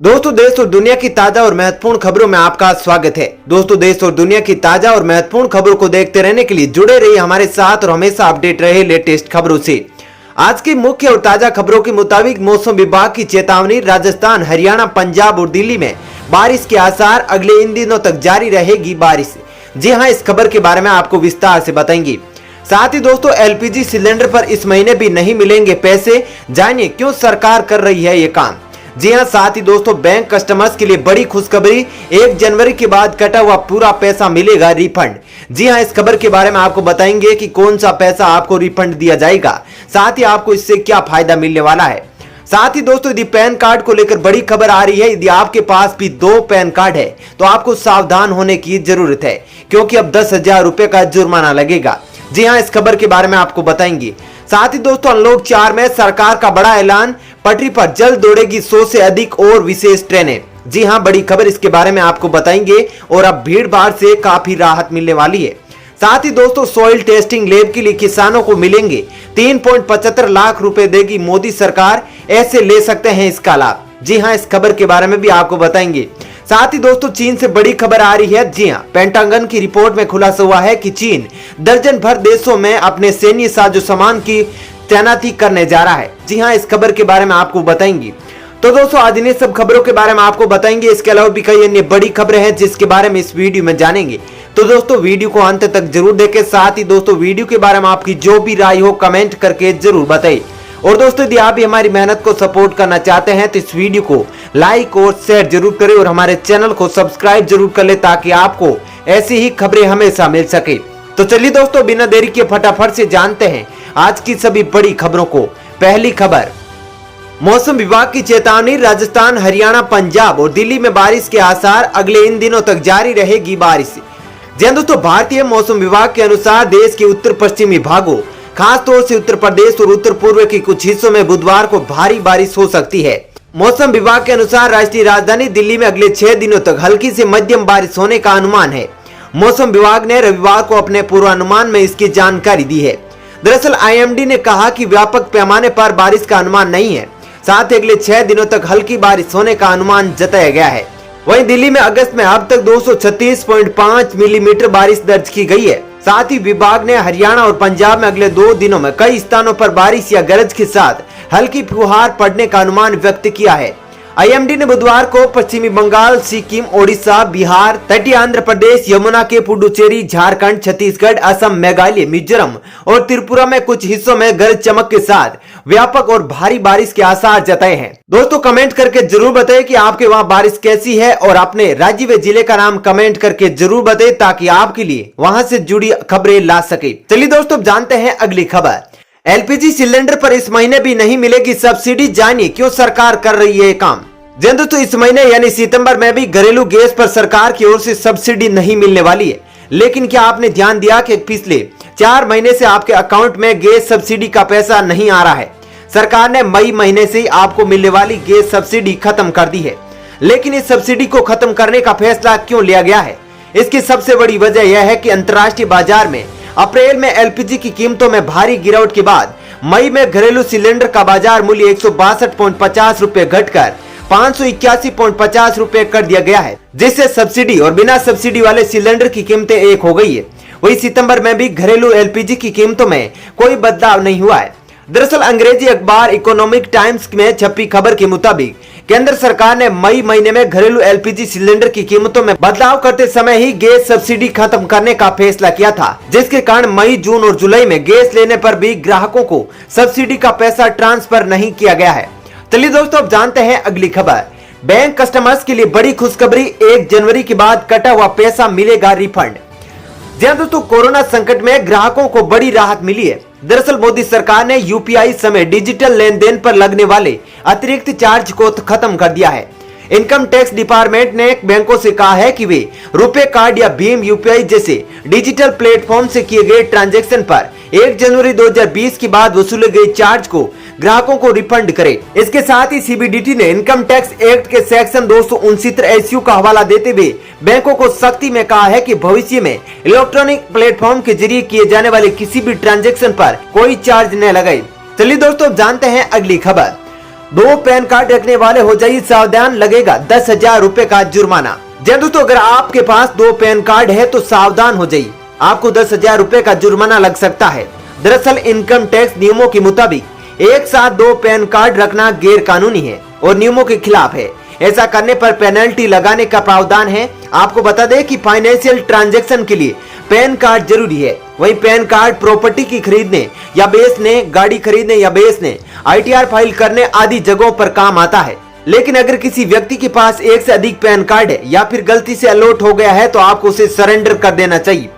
दोस्तों, देश और दुनिया की ताजा और महत्वपूर्ण खबरों में आपका स्वागत है। दोस्तों, देश और दुनिया की ताजा और महत्वपूर्ण खबरों को देखते रहने के लिए जुड़े रहिए हमारे साथ और हमेशा अपडेट रहे लेटेस्ट खबरों से। आज की मुख्य और ताजा खबरों के मुताबिक मौसम विभाग की चेतावनी, राजस्थान, हरियाणा, पंजाब और दिल्ली में बारिश के आसार, अगले इन दिनों तक जारी रहेगी बारिश। जी हां, इस खबर के बारे में आपको विस्तार से बताएंगे। साथ ही दोस्तों, एलपीजी सिलेंडर पर इस महीने भी नहीं मिलेंगे पैसे, जानिए क्यों सरकार कर रही है ये काम। जी हां, साथ ही दोस्तों, बैंक कस्टमर्स के लिए बड़ी खुशखबरी, 1 जनवरी के बाद कटा हुआ पूरा पैसा मिलेगा रिफंड। जी हां, इस खबर के बारे में आपको बताएंगे कि कौन सा पैसा आपको रिफंड दिया जाएगा, साथ ही आपको इससे क्या फायदा मिलने वाला है। साथ ही दोस्तों, यदि पैन कार्ड को लेकर बड़ी खबर आ रही है, यदि आपके पास भी 2 पैन कार्ड है तो आपको सावधान होने की जरूरत है, क्योंकि अब 10,000 रुपए का जुर्माना लगेगा। जी हां, इस खबर के बारे में आपको बताएंगे। साथ ही दोस्तों, अनलॉक 4 में सरकार का बड़ा ऐलान, पटरी पर जल्द दौड़ेगी 100 से अधिक और विशेष ट्रेनें। जी हां, बड़ी खबर, इसके बारे में आपको बताएंगे और अब भीड़ भाड़ से काफी राहत मिलने वाली है। साथ ही दोस्तों, सॉइल टेस्टिंग लैब के लिए किसानों को मिलेंगे 3.75 लाख रुपए देगी मोदी सरकार, ऐसे ले सकते हैं इसका लाभ। जी हां, इस खबर के बारे में भी आपको बताएंगे। साथ ही दोस्तों, चीन से बड़ी खबर आ रही है। जी हां, पेंटागन की रिपोर्ट में खुलासा हुआ है कि चीन दर्जन भर देशों में अपने सैन्य साजो सामान की तैनाती करने जा रहा है। जी हां, इस खबर के बारे में आपको बताएंगे। तो दोस्तों, आज इन सब खबरों के बारे में आपको बताएंगे। इसके अलावा भी कई अन्य बड़ी खबरें हैं जिसके बारे में इस वीडियो में जानेंगे। तो दोस्तों, वीडियो को अंत तक जरूर देखें। साथ ही दोस्तों, वीडियो के बारे में आपकी जो भी राय हो कमेंट करके जरूर बताइए। और दोस्तों, यदि आप भी हमारी मेहनत को सपोर्ट करना चाहते हैं तो इस वीडियो को लाइक और शेयर जरूर करें और हमारे चैनल को सब्सक्राइब जरूर कर ले, ताकि आपको ऐसी ही खबरें हमेशा मिल सके। तो चलिए दोस्तों, बिना देरी के फटाफट से जानते हैं आज की सभी बड़ी खबरों को। पहली खबर, मौसम विभाग की चेतावनी, राजस्थान, हरियाणा, पंजाब और दिल्ली में बारिश के आसार, अगले इन दिनों तक जारी रहेगी बारिश। जी दोस्तों, भारतीय मौसम विभाग के अनुसार देश के उत्तर पश्चिमी भागों, खास तौर से उत्तर प्रदेश और उत्तर पूर्व के कुछ हिस्सों में बुधवार को भारी बारिश हो सकती है। मौसम विभाग के अनुसार राष्ट्रीय राजधानी दिल्ली में अगले 6 दिनों तक हल्की से मध्यम बारिश होने का अनुमान है। मौसम विभाग ने रविवार को अपने पूर्वानुमान में इसकी जानकारी दी है। दरअसल आईएमडी ने कहा कि व्यापक पैमाने पर बारिश का अनुमान नहीं है, साथ ही अगले 6 दिनों तक हल्की बारिश होने का अनुमान जताया गया है। वहीं दिल्ली में अगस्त में अब तक 236.5 मिलीमीटर बारिश दर्ज की गई है। साथ ही विभाग ने हरियाणा और पंजाब में अगले 2 दिनों में कई स्थानों पर बारिश या गरज के साथ हल्की फुहार पड़ने का अनुमान व्यक्त किया है। आईएमडी ने बुधवार को पश्चिमी बंगाल, सिक्किम, ओडिशा, बिहार, तटीय आंध्र प्रदेश, यमुना के पुडुचेरी, झारखंड, छत्तीसगढ़, असम, मेघालय, मिजोरम और त्रिपुरा में कुछ हिस्सों में गरज चमक के साथ व्यापक और भारी बारिश के आसार जताए हैं। दोस्तों, कमेंट करके जरूर बताएं कि आपके वहां बारिश कैसी है और अपने राज्य व जिले का नाम कमेंट करके जरूर बताएं, ताकि आपके लिए वहां से जुड़ी खबरें ला सके। चलिए दोस्तों, जानते हैं अगली खबर। एलपीजी सिलेंडर पर इस महीने भी नहीं मिलेगी सब्सिडी, जानिए क्यों सरकार कर रही है काम। जी दोस्तों, इस महीने यानी सितंबर में भी घरेलू गैस पर सरकार की ओर से सब्सिडी नहीं मिलने वाली है। लेकिन क्या आपने ध्यान दिया कि पिछले 4 महीने से आपके अकाउंट में गैस सब्सिडी का पैसा नहीं आ रहा है। सरकार ने मई महीने से ही आपको मिलने वाली गैस सब्सिडी खत्म कर दी है। लेकिन इस सब्सिडी को खत्म करने का फैसला क्यों लिया गया है? इसकी सबसे बड़ी वजह यह है कि अंतर्राष्ट्रीय बाजार में अप्रैल में एलपीजी की कीमतों में भारी गिरावट के बाद मई में घरेलू सिलेंडर का बाजार मूल्य 162.50 रुपए घटकर 581.50 रुपए कर दिया गया है, जिससे सब्सिडी और बिना सब्सिडी वाले सिलेंडर की कीमतें एक हो गई है। वही सितंबर में भी घरेलू एलपीजी की कीमतों में कोई बदलाव नहीं हुआ है। दरअसल अंग्रेजी अखबार इकोनॉमिक टाइम्स में छपी खबर के मुताबिक केंद्र सरकार ने मई महीने में घरेलू एलपीजी सिलेंडर की कीमतों में बदलाव करते समय ही गैस सब्सिडी खत्म करने का फैसला किया था, जिसके कारण मई, जून और जुलाई में गैस लेने पर भी ग्राहकों को सब्सिडी का पैसा ट्रांसफर नहीं किया गया है। चलिए दोस्तों, अब जानते हैं अगली खबर। बैंक कस्टमर्स के लिए बड़ी खुशखबरी, 1 जनवरी के बाद कटा हुआ पैसा मिलेगा रिफंड। जी हां दोस्तों, कोरोना संकट में ग्राहकों को बड़ी राहत मिली है। दरअसल मोदी सरकार ने यूपीआई समेत डिजिटल लेन देन पर लगने वाले अतिरिक्त चार्ज को खत्म कर दिया है। इनकम टैक्स डिपार्टमेंट ने बैंकों से कहा है कि वे रुपे कार्ड या भीम यूपीआई जैसे डिजिटल प्लेटफॉर्म से किए गए ट्रांजैक्शन पर 1 जनवरी 2020 के बाद वसूले गए चार्ज को ग्राहकों को रिफंड करें। इसके साथ ही सीबीडीटी ने इनकम टैक्स एक्ट के सेक्शन 269 एसयू का हवाला देते हुए बैंकों को सख्ती में कहा है कि भविष्य में इलेक्ट्रॉनिक प्लेटफॉर्म के जरिए किए जाने वाले किसी भी ट्रांजैक्शन पर कोई चार्ज न लगाए। चलिए दोस्तों, जानते हैं अगली खबर। दो पैन कार्ड रखने वाले हो जाइए सावधान, लगेगा 10,000 रुपए का जुर्माना। जी दोस्तों, अगर आपके पास दो पैन कार्ड है तो सावधान हो जाइए, आपको 10,000 रुपए का जुर्माना लग सकता है। दरअसल इनकम टैक्स नियमों के मुताबिक एक साथ दो पैन कार्ड रखना गैर कानूनी है और नियमों के खिलाफ है। ऐसा करने पर पेनल्टी लगाने का प्रावधान है। आपको बता दें कि फाइनेंशियल ट्रांजैक्शन के लिए पैन कार्ड जरूरी है। वहीं पैन कार्ड प्रॉपर्टी की खरीदने या बेचने, गाड़ी खरीदने या बेचने, ITR फाइल करने आदि जगहों पर काम आता है। लेकिन अगर किसी व्यक्ति के पास एक से अधिक पैन कार्ड है या फिर गलती से अलॉट हो गया है तो आपको उसे सरेंडर कर देना चाहिए।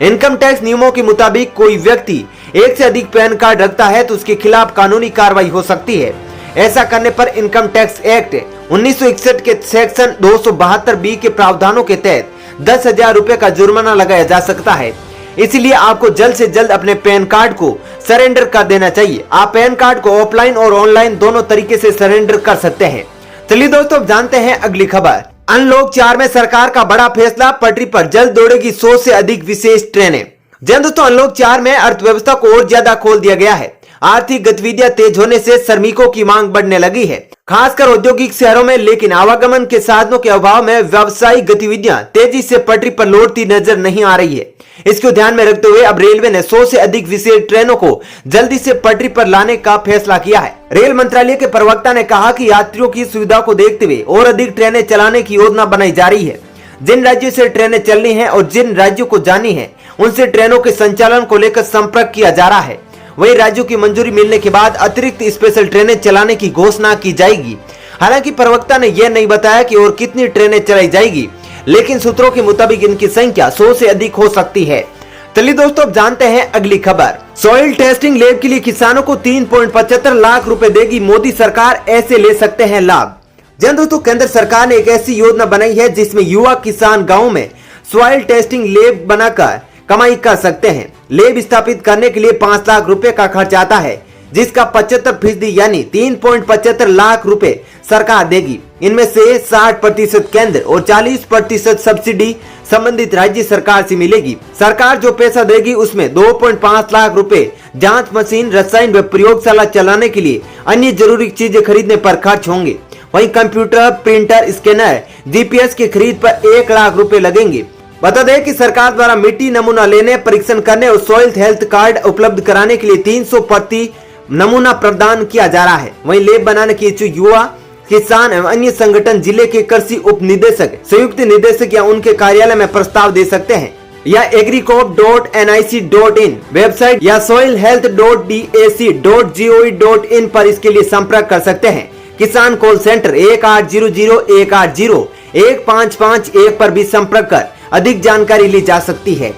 इनकम टैक्स नियमों के मुताबिक कोई व्यक्ति एक से अधिक पैन कार्ड रखता है तो उसके खिलाफ कानूनी कार्रवाई हो सकती है। ऐसा करने पर इनकम टैक्स एक्ट 1961 के सेक्शन 272B के प्रावधानों के तहत 10,000 रुपए का जुर्माना लगाया जा सकता है। इसलिए आपको जल्द से जल्द अपने पैन कार्ड को सरेंडर कर देना चाहिए। आप पैन कार्ड को ऑफलाइन और ऑनलाइन दोनों तरीके से सरेंडर कर सकते हैं। चलिए दोस्तों, जानते हैं अगली खबर। अनलॉक 4 में सरकार का बड़ा फैसला, पटरी पर जल्द दौड़ेगी 100 से अधिक विशेष ट्रेनें। दोस्तों, अनलॉक 4 में अर्थव्यवस्था को और ज्यादा खोल दिया गया है। आर्थिक गतिविधियां तेज होने से श्रमिकों की मांग बढ़ने लगी है, खासकर औद्योगिक शहरों में। लेकिन आवागमन के साधनों के अभाव में व्यावसायिक गतिविधियां तेजी से पटरी पर लौटती नजर नहीं आ रही है। इसको ध्यान में रखते हुए अब रेलवे ने 100 से अधिक विशेष ट्रेनों को जल्दी से पटरी पर लाने का फैसला किया है। रेल मंत्रालय के प्रवक्ता ने कहा कि यात्रियों की सुविधा को देखते हुए और अधिक ट्रेनें चलाने की योजना बनाई जा रही है। जिन राज्यों से ट्रेनें चलनी है और जिन राज्यों को जानी है उनसे ट्रेनों के संचालन को लेकर संपर्क किया जा रहा है। वही राज्यों की मंजूरी मिलने के बाद अतिरिक्त स्पेशल ट्रेनें चलाने की घोषणा की जाएगी। हालांकि प्रवक्ता ने यह नहीं बताया कि और कितनी ट्रेनें चलाई जाएगी, लेकिन सूत्रों के मुताबिक इनकी संख्या 100 से अधिक हो सकती है। चलिए दोस्तों, अब जानते हैं अगली खबर। सॉइल टेस्टिंग लैब के लिए किसानों को 3.75 लाख रुपए देगी मोदी सरकार, ऐसे ले सकते हैं लाभ। दोस्तों, केंद्र सरकार ने एक ऐसी योजना बनाई है जिसमें युवा किसान गाँव में सॉइल टेस्टिंग लैब बनाकर कमाई कर सकते हैं। लैब स्थापित करने के लिए 5 लाख रुपए का खर्च आता है, जिसका 75% यानी 3.75 लाख रुपए सरकार देगी। इनमें से 60% केंद्र और 40% सब्सिडी संबंधित राज्य सरकार से मिलेगी। सरकार जो पैसा देगी उसमें 2.5 लाख रुपए जांच मशीन, रसायन व प्रयोगशाला चलाने के लिए अन्य जरूरी चीजें खरीदने पर खर्च होंगे। वहीं कंप्यूटर, प्रिंटर, स्कैनर, GPS की खरीद पर 1 लाख रुपए लगेंगे। बता दें कि सरकार द्वारा मिट्टी नमूना लेने, परीक्षण करने और सॉइल हेल्थ कार्ड उपलब्ध कराने के लिए 300 प्रति नमूना प्रदान किया जा रहा है। वहीं लैब बनाने के इच्छुक युवा किसान एवं अन्य संगठन जिले के कृषि उप निदेशक, संयुक्त निदेशक या उनके कार्यालय में प्रस्ताव दे सकते हैं या agricop.nic.in वेबसाइट या soilhealth.dac.gov.in पर इसके लिए संपर्क कर सकते हैं। किसान कॉल सेंटर 1800-180-1551 पर भी संपर्क कर अधिक जानकारी ली जा सकती है।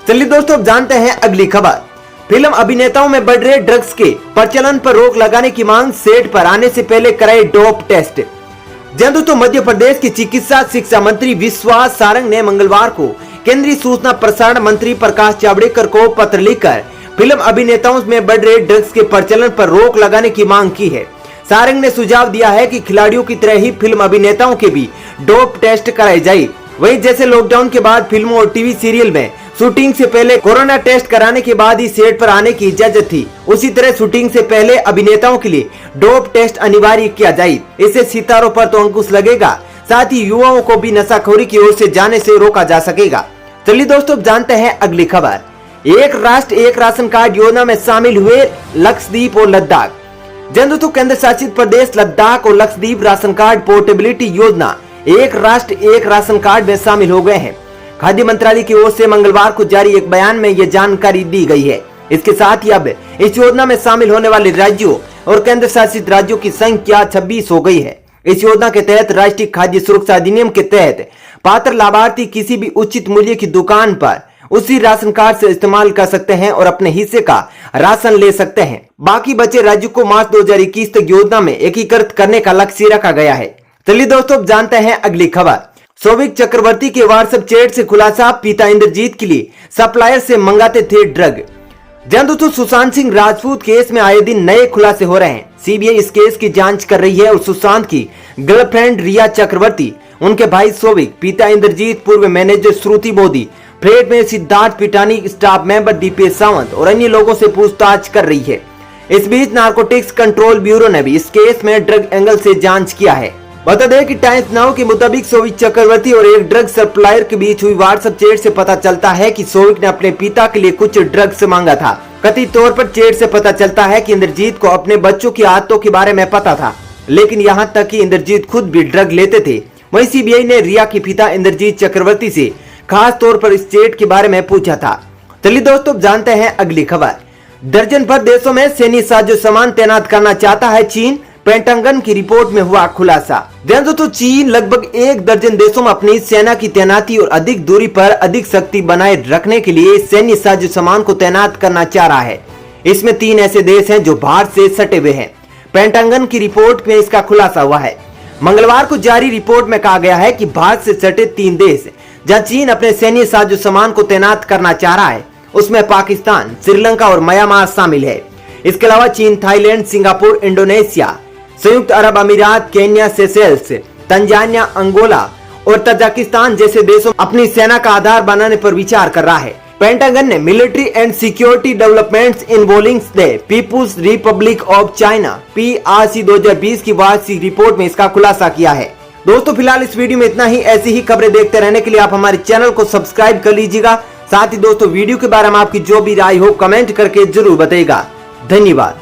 चलिए दोस्तों, अब जानते हैं अगली खबर। फिल्म अभिनेताओं में बढ़ रहे ड्रग्स के प्रचलन पर रोक लगाने की मांग, सेट पर आने से पहले कराए डोप टेस्ट। दोस्तों, मध्य प्रदेश की चिकित्सा शिक्षा मंत्री विश्वास सारंग ने मंगलवार को केंद्रीय सूचना प्रसारण मंत्री प्रकाश जावड़ेकर को पत्र लिखकर फिल्म अभिनेताओं में बढ़ रहे ड्रग्स के प्रचलन पर रोक लगाने की मांग की है। सारंग ने सुझाव दिया है कि खिलाड़ियों की तरह ही फिल्म अभिनेताओं के भी डोप टेस्ट कराए जाए। वहीं जैसे लॉकडाउन के बाद फिल्मों और टीवी सीरियल में शूटिंग से पहले कोरोना टेस्ट कराने के बाद ही सेट पर आने की इजाजत थी, उसी तरह शूटिंग से पहले अभिनेताओं के लिए डोप टेस्ट अनिवार्य किया जाए। इससे सितारों पर तो अंकुश लगेगा, साथ ही युवाओं को भी नशाखोरी की ओर से जाने से रोका जा सकेगा। चलिए दोस्तों, जानते हैं अगली खबर। एक राष्ट्र एक राशन कार्ड योजना में शामिल हुए लक्षद्वीप और लद्दाख। दोस्तों, केंद्र शासित प्रदेश लद्दाख और लक्षद्वीप राशन कार्ड पोर्टेबिलिटी योजना एक राष्ट्र एक राशन कार्ड में शामिल हो गए हैं। खाद्य मंत्रालय की ओर से मंगलवार को जारी एक बयान में यह जानकारी दी गई है। इसके साथ ही अब इस योजना में शामिल होने वाले राज्यों और केंद्र शासित राज्यों की संख्या 26 हो गई है। इस योजना के तहत राष्ट्रीय खाद्य सुरक्षा अधिनियम के तहत पात्र लाभार्थी किसी भी उचित मूल्य की दुकान पर उसी राशन कार्ड से इस्तेमाल कर सकते हैं और अपने हिस्से का राशन ले सकते हैं। बाकी बचे राज्यों को मार्च 2021 तक योजना में एकीकृत करने का लक्ष्य रखा गया है। चलिए दोस्तों, जानते हैं अगली खबर। सौविक चक्रवर्ती के व्हाट्सएप चैट से खुलासा, पिता इंद्रजीत के लिए सप्लायर से मंगाते थे ड्रग। दोस्तों, सुशांत सिंह राजपूत केस में आए दिन नए खुलासे हो रहे हैं। सीबीआई इस केस की जांच कर रही है और सुशांत की गर्लफ्रेंड रिया चक्रवर्ती, उनके भाई सौविक, पिता इंद्रजीत, पूर्व मैनेजर श्रुति मोदी, फ्लैट में सिद्धार्थ पिटानी, स्टाफ मेंबर दीपेश सावंत और अन्य लोगों से पूछताछ कर रही है। इस बीच नारकोटिक्स कंट्रोल ब्यूरो ने भी इस केस में ड्रग एंगल से जांच किया है। बता दें कि टाइम्स नाउ के मुताबिक सोविक चक्रवर्ती और एक ड्रग सप्लायर के बीच हुई व्हाट्सएप चैट से पता चलता है कि सोविक ने अपने पिता के लिए कुछ ड्रग्स मांगा था। कथित तौर पर चैट से पता चलता है कि इंद्रजीत को अपने बच्चों की आदतों के बारे में पता था, लेकिन यहाँ तक कि इंद्रजीत खुद भी ड्रग लेते थे। वहीं सीबीआई ने रिया के पिता इंद्रजीत चक्रवर्ती से खास तौर पर इस चैट के बारे में पूछा था। चलिए दोस्तों, जानते हैं अगली खबर। दर्जन भर देशों में सैन्य साजो सामान तैनात करना चाहता है चीन, पेंटागन की रिपोर्ट में हुआ खुलासा। दोस्तों, चीन लगभग 1 दर्जन देशों में अपनी सेना की तैनाती और अधिक दूरी पर अधिक शक्ति बनाए रखने के लिए सैन्य साजो सामान को तैनात करना चाह रहा है। इसमें 3 ऐसे देश हैं जो भारत से सटे हुए हैं। पेंटागन की रिपोर्ट में इसका खुलासा हुआ है। मंगलवार को जारी रिपोर्ट में कहा गया है कि भारत से सटे 3 देश जहां चीन अपने सैन्य साजो सामान को तैनात करना चाह रहा है, उसमें पाकिस्तान, श्रीलंका और म्यांमार शामिल है। इसके अलावा चीन, थाईलैंड, सिंगापुर, इंडोनेशिया, संयुक्त अरब अमीरात, केन्या, सेशेल्स, तंजानिया, अंगोला और तजाकिस्तान जैसे देशों अपनी सेना का आधार बनाने पर विचार कर रहा है। पेंटागन ने military and security developments involving the People's Republic of China PRC 2020 की वार्षिक रिपोर्ट में इसका खुलासा किया है। दोस्तों, फिलहाल इस वीडियो में इतना ही। ऐसी ही खबरें देखते रहने के लिए आप हमारे चैनल को सब्सक्राइब कर लीजिएगा। साथ ही दोस्तों, वीडियो के बारे में आपकी जो भी राय हो कमेंट करके जरूर बताइएगा। धन्यवाद।